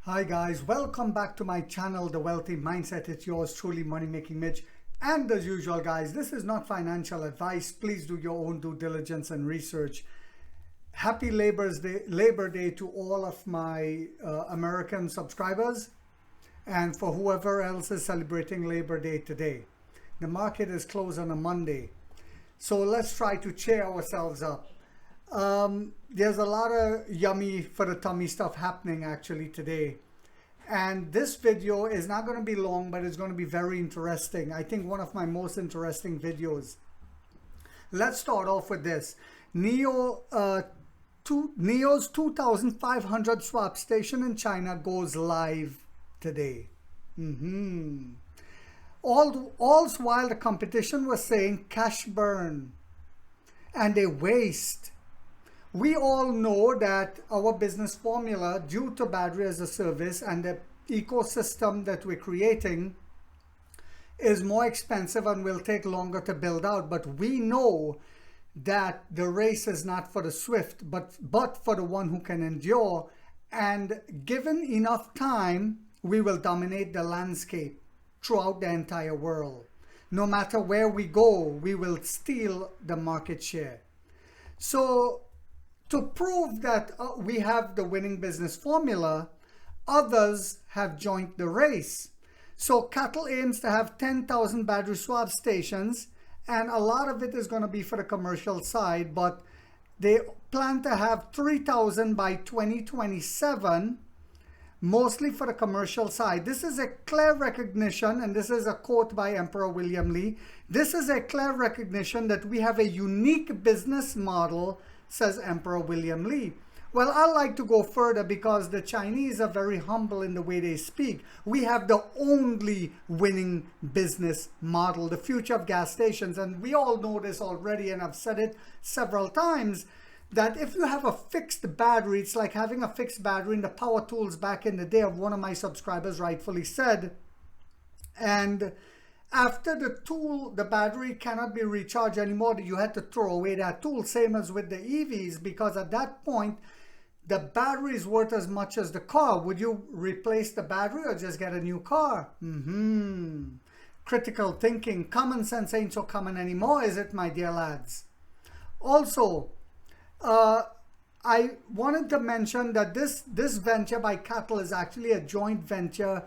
Hi guys, welcome back to my channel, The Wealthy Mindset. It's yours truly, Money Making Mitch. And as usual guys, this is not financial advice. Please do your own due diligence and research. Happy Labor Day to all of my American subscribers, and for whoever else is celebrating Labor Day today. The market is closed on a Monday, so let's try to cheer ourselves up. There's a lot of yummy for the tummy stuff happening actually today, and this video is not going to be long, but it's going to be very interesting. I think one of my most interesting videos. Let's start off with this. NIO's 2,500 swap station in China goes live today. All while the competition was saying cash burn and they waste. We all know that our business formula, due to battery as a service and the ecosystem that we're creating, is more expensive and will take longer to build out. But we know that the race is not for the swift, but for the one who can endure. And given enough time, we will dominate the landscape throughout the entire world. No matter where we go, we will steal the market share. So to prove that we have the winning business formula, others have joined the race. So Cattle aims to have 10,000 battery swap stations, and a lot of it is going to be for the commercial side, but they plan to have 3,000 by 2027, mostly for the commercial side. This is a clear recognition, and this is a quote by Emperor William Lee. This is a clear recognition that we have a unique business model, says Emperor William Lee. Well, I like to go further because the Chinese are very humble in the way they speak. We have the only winning business model, the future of gas stations. And we all know this already, and I've said it several times, that if you have a fixed battery, it's like having a fixed battery in the power tools back in the day, of one of my subscribers rightfully said. And after the battery cannot be recharged anymore, you had to throw away that tool, same as with the EVs, because at that point, the battery is worth as much as the car. Would you replace the battery or just get a new car? Critical thinking. Common sense ain't so common anymore, is it, my dear lads? Also, I wanted to mention that this venture by Cattle is actually a joint venture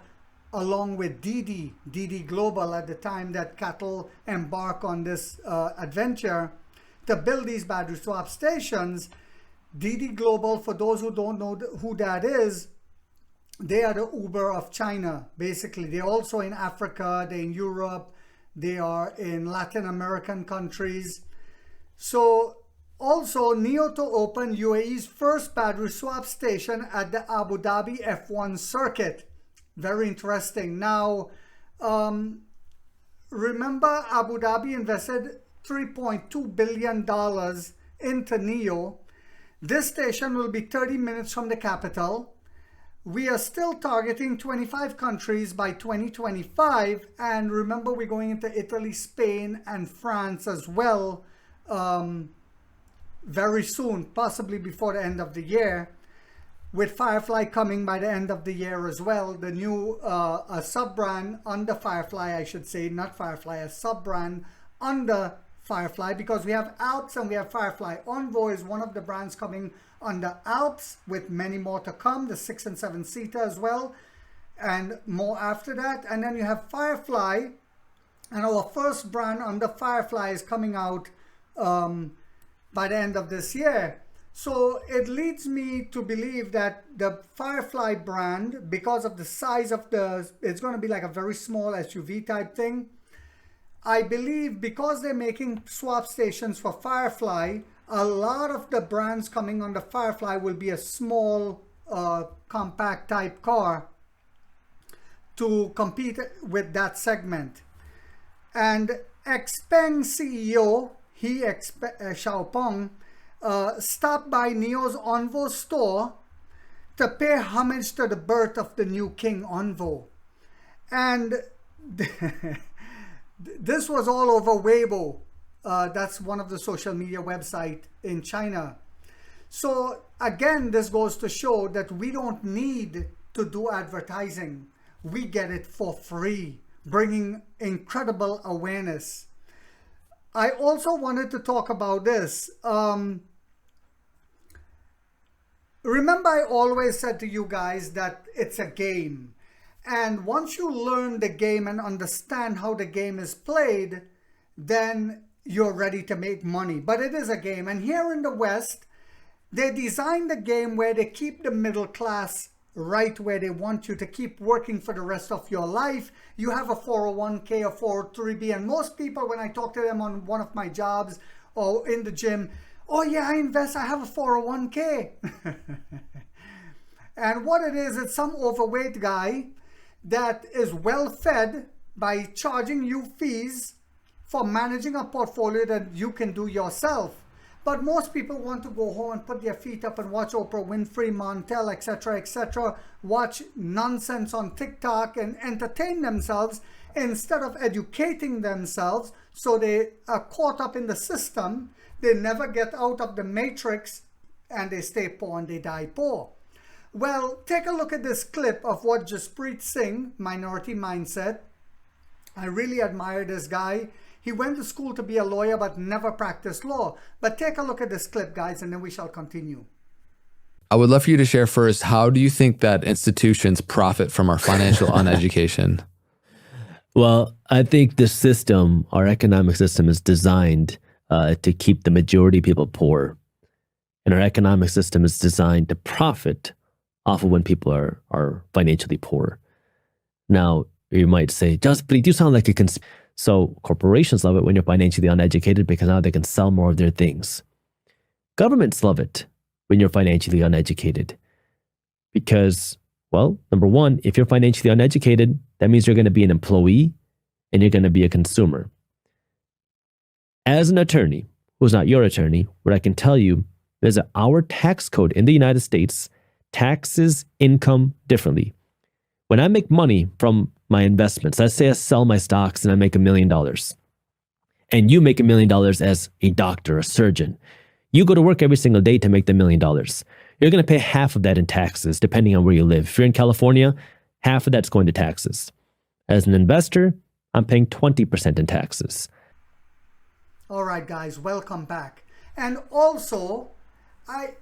along with DD Global at the time that Cattle embark on this adventure to build these battery swap stations. DD Global, for those who don't know who that is, they are the Uber of China, basically. They're also in Africa, they're in Europe, they are in Latin American countries. So also, NIO to open UAE's first battery swap station at the Abu Dhabi F1 circuit. Very interesting. Now, remember Abu Dhabi invested $3.2 billion into NIO. This station will be 30 minutes from the capital. We are still targeting 25 countries by 2025. And remember, we're going into Italy, Spain, and France as well very soon, possibly before the end of the year, with Firefly coming by the end of the year as well. The new sub-brand under Firefly, I should say, not Firefly, a sub-brand under Firefly, because we have Alps and we have Firefly. Envoy is one of the brands coming under Alps, with many more to come, the 6 and 7 seater as well, and more after that. And then you have Firefly, and our first brand under Firefly is coming out by the end of this year. So it leads me to believe that the Firefly brand, because of the size of it's going to be like a very small SUV type thing. I believe because they're making swap stations for Firefly, a lot of the brands coming on the Firefly will be a small compact type car to compete with that segment. And Xpeng CEO, Xiaopeng, stopped by NIO's Envo store to pay homage to the birth of the new King Envo. And this was all over Weibo. That's one of the social media websites in China. So again, this goes to show that we don't need to do advertising. We get it for free, bringing incredible awareness. I also wanted to talk about this. Remember, I always said to you guys that it's a game. And once you learn the game and understand how the game is played, then you're ready to make money. But it is a game. And here in the West, they designed the game where they keep the middle class right where they want you to keep working for the rest of your life. You have a 401k or 403b. And most people, when I talk to them on one of my jobs or in the gym, oh yeah, I invest, I have a 401k. And what it is, it's some overweight guy that is well fed by charging you fees for managing a portfolio that you can do yourself. But most people want to go home and put their feet up and watch Oprah Winfrey, Montel, etc., watch nonsense on TikTok and entertain themselves instead of educating themselves. So they are caught up in the system. They never get out of the matrix and they stay poor and they die poor. Well, take a look at this clip of what Jaspreet Singh, Minority Mindset. I really admire this guy. He went to school to be a lawyer but never practiced law. But take a look at this clip, guys, and then we shall continue. I would love for you to share first, how do you think that institutions profit from our financial uneducation? Well, I think the system, our economic system, is designed to keep the majority of people poor. And our economic system is designed to profit off of when people are financially poor. Now, you might say, Jaspreet, you sound like a conspiracy. So corporations love it when you're financially uneducated because now they can sell more of their things. Governments love it when you're financially uneducated because, well, number one, if you're financially uneducated, that means you're going to be an employee and you're going to be a consumer. As an attorney, who's not your attorney, what I can tell you is that our tax code in the United States taxes income differently. When I make money from my investments, let's say I sell my stocks and I make $1 million, and you make $1 million as a doctor, a surgeon. You go to work every single day to make the $1 million. You're going to pay half of that in taxes, depending on where you live. If you're in California, half of that's going to taxes. As an investor, I'm paying 20% in taxes. All right, guys, welcome back. And also,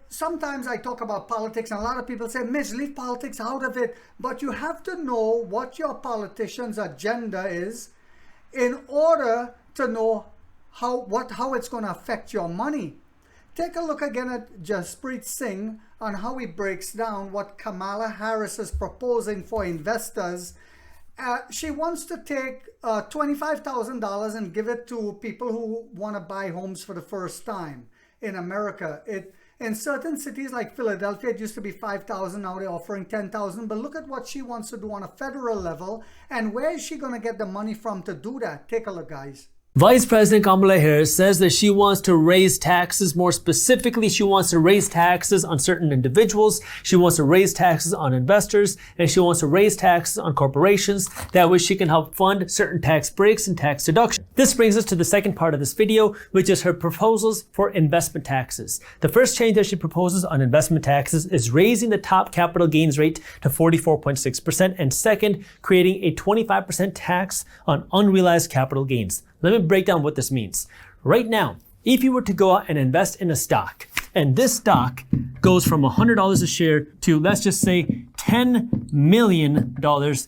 sometimes I talk about politics and a lot of people say, Mitch, leave politics out of it. But you have to know what your politician's agenda is in order to know how it's going to affect your money. Take a look again at Jaspreet Singh on how he breaks down what Kamala Harris is proposing for investors. She wants to take $25,000 and give it to people who want to buy homes for the first time in America. In certain cities like Philadelphia, it used to be $5,000. Now they're offering $10,000. But look at what she wants to do on a federal level. And where is she going to get the money from to do that? Take a look, guys. Vice President Kamala Harris says that she wants to raise taxes. More specifically, she wants to raise taxes on certain individuals. She wants to raise taxes on investors, and she wants to raise taxes on corporations. That way she can help fund certain tax breaks and tax deductions. This brings us to the second part of this video, which is her proposals for investment taxes. The first change that she proposes on investment taxes is raising the top capital gains rate to 44.6%, and second, creating a 25% tax on unrealized capital gains. Let me break down what this means. Right now, if you were to go out and invest in a stock, and this stock goes from $100 a share to, let's just say, $10 million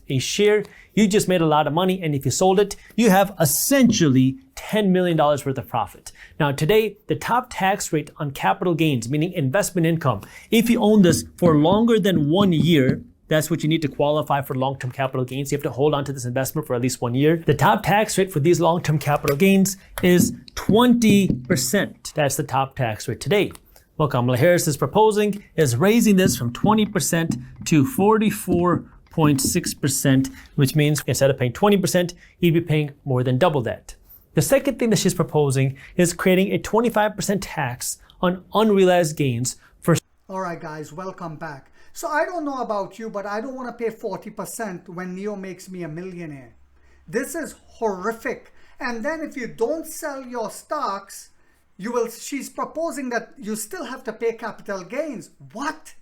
a share, you just made a lot of money, and if you sold it, you have essentially $10 million worth of profit. Now today, the top tax rate on capital gains, meaning investment income, if you own this for longer than 1 year, that's what you need to qualify for long-term capital gains. You have to hold on to this investment for at least 1 year. The top tax rate for these long-term capital gains is 20%. That's the top tax rate today. What Kamala Harris is proposing is raising this from 20% to 44.6%, which means instead of paying 20%, you'd be paying more than double that. The second thing that she's proposing is creating a 25% tax on unrealized gains for... All right, guys, welcome back. So I don't know about you, but I don't want to pay 40% when Neo makes me a millionaire. This is horrific. And then if you don't sell your stocks, she's proposing that you still have to pay capital gains. What?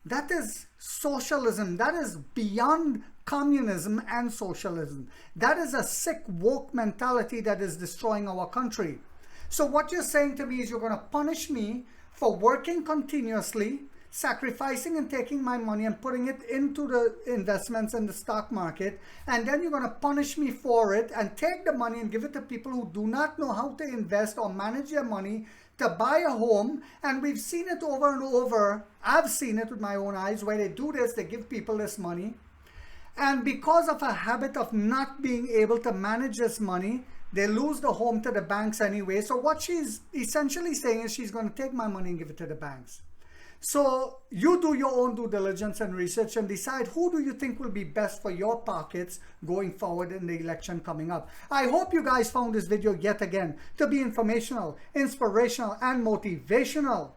That is socialism. That is beyond communism and socialism. That is a sick, woke mentality that is destroying our country. So what you're saying to me is you're going to punish me for working continuously, sacrificing and taking my money and putting it into the investments in the stock market, and then you're going to punish me for it and take the money and give it to people who do not know how to invest or manage their money to buy a home. And we've seen it over and over. I've seen it with my own eyes where they do this, they give people this money, and because of a habit of not being able to manage this money, they lose the home to the banks anyway. So what she's essentially saying is she's going to take my money and give it to the banks. So you do your own due diligence and research and decide who do you think will be best for your pockets going forward in the election coming up. I hope you guys found this video yet again to be informational, inspirational, and motivational.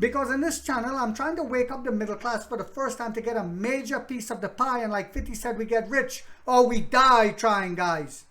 Because in this channel, I'm trying to wake up the middle class for the first time to get a major piece of the pie. And like 50 said, we get rich or we die trying, guys.